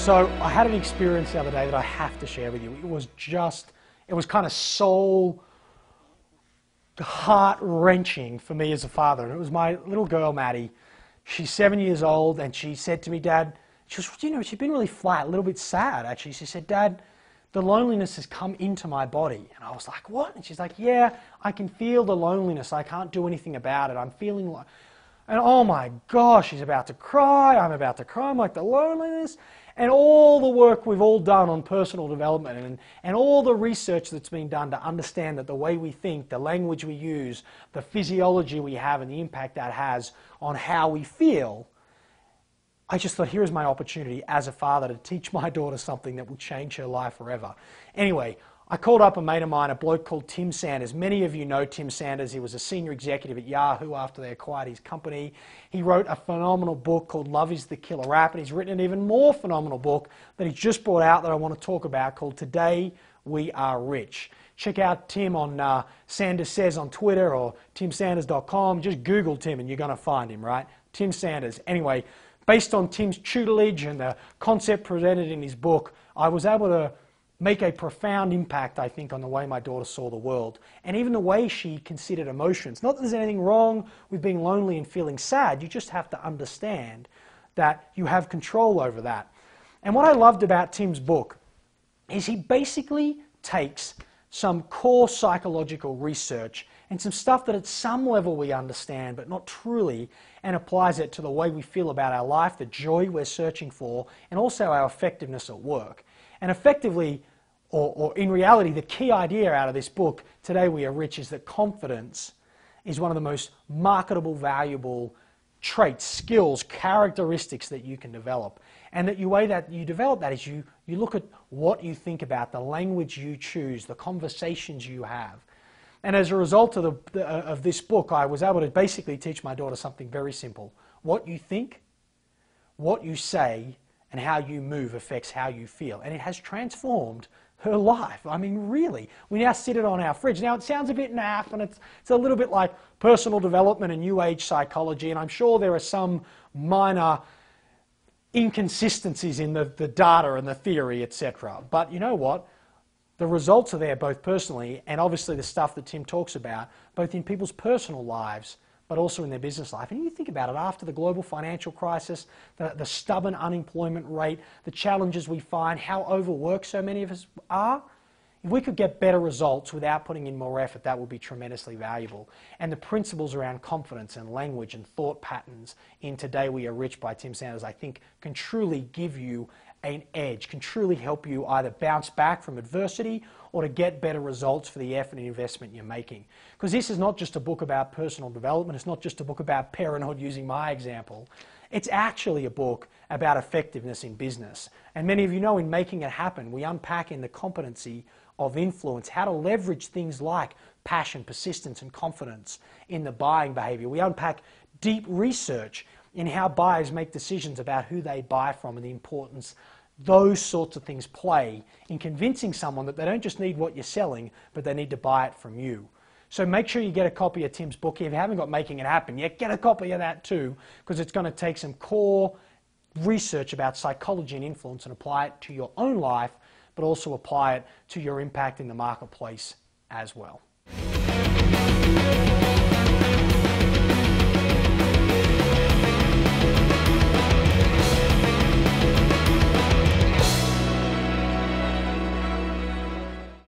So I had an experience the other day that I have to share with you. It was kind of soul, heart-wrenching for me as a father. And it was my little girl, Maddie. She's 7 years old, and she said to me, Dad, she's been really flat, a little bit sad, actually. She said, Dad, the loneliness has come into my body. And I was like, what? And she's like, yeah, I can feel the loneliness. I can't do anything about it. I'm feeling like... And oh my gosh, she's about to cry. I'm about to cry. I'm like, the loneliness. And all the work we've all done on personal development and all the research that's been done to understand that the way we think, the language we use, the physiology we have and the impact that has on how we feel, I just thought, here's my opportunity as a father to teach my daughter something that will change her life forever. Anyway, I called up a mate of mine, a bloke called Tim Sanders. Many of you know Tim Sanders. He was a senior executive at Yahoo after they acquired his company. He wrote a phenomenal book called Love is the Killer App, and he's written an even more phenomenal book that he's just brought out that I want to talk about called Today We Are Rich. Check out Tim on Sanders Says on Twitter or timsanders.com. Just Google Tim and you're going to find him, right? Tim Sanders. Anyway, based on Tim's tutelage and the concept presented in his book, I was able to make a profound impact, I think, on the way my daughter saw the world and even the way she considered emotions. Not that there's anything wrong with being lonely and feeling sad, you just have to understand that you have control over that. And what I loved about Tim's book is he basically takes some core psychological research and some stuff that at some level we understand but not truly, and applies it to the way we feel about our life, the joy we're searching for, and also our effectiveness at work. And effectively, or in reality, the key idea out of this book, Today We Are Rich, is that confidence is one of the most marketable, valuable traits, skills, characteristics that you can develop. And that the way that you develop that is you look at what you think about, the language you choose, the conversations you have. And as a result of this book, I was able to basically teach my daughter something very simple. What you think, what you say, and how you move affects how you feel. And it has transformed her life. I mean, really. We now sit it on our fridge. Now, it sounds a bit naff, and it's a little bit like personal development and new age psychology, and I'm sure there are some minor inconsistencies in the data and the theory, etc. But you know what? The results are there both personally and obviously the stuff that Tim talks about, both in people's personal lives but also in their business life. And you think about it, after the global financial crisis, the stubborn unemployment rate, the challenges we find, how overworked so many of us are, if we could get better results without putting in more effort, that would be tremendously valuable. And the principles around confidence and language and thought patterns in Today We Are Rich by Tim Sanders, I think, can truly give you an edge, can truly help you either bounce back from adversity or to get better results for the effort and investment you're making. Because this is not just a book about personal development, it's not just a book about parenthood using my example. It's actually a book about effectiveness in business. And many of you know in Making It Happen, we unpack in the competency of influence how to leverage things like passion, persistence, and confidence in the buying behavior. We unpack deep research in how buyers make decisions about who they buy from and the importance those sorts of things play in convincing someone that they don't just need what you're selling, but they need to buy it from you. So make sure you get a copy of Tim's book. If you haven't got Making It Happen yet, get a copy of that too, because it's going to take some core research about psychology and influence and apply it to your own life, but also apply it to your impact in the marketplace as well.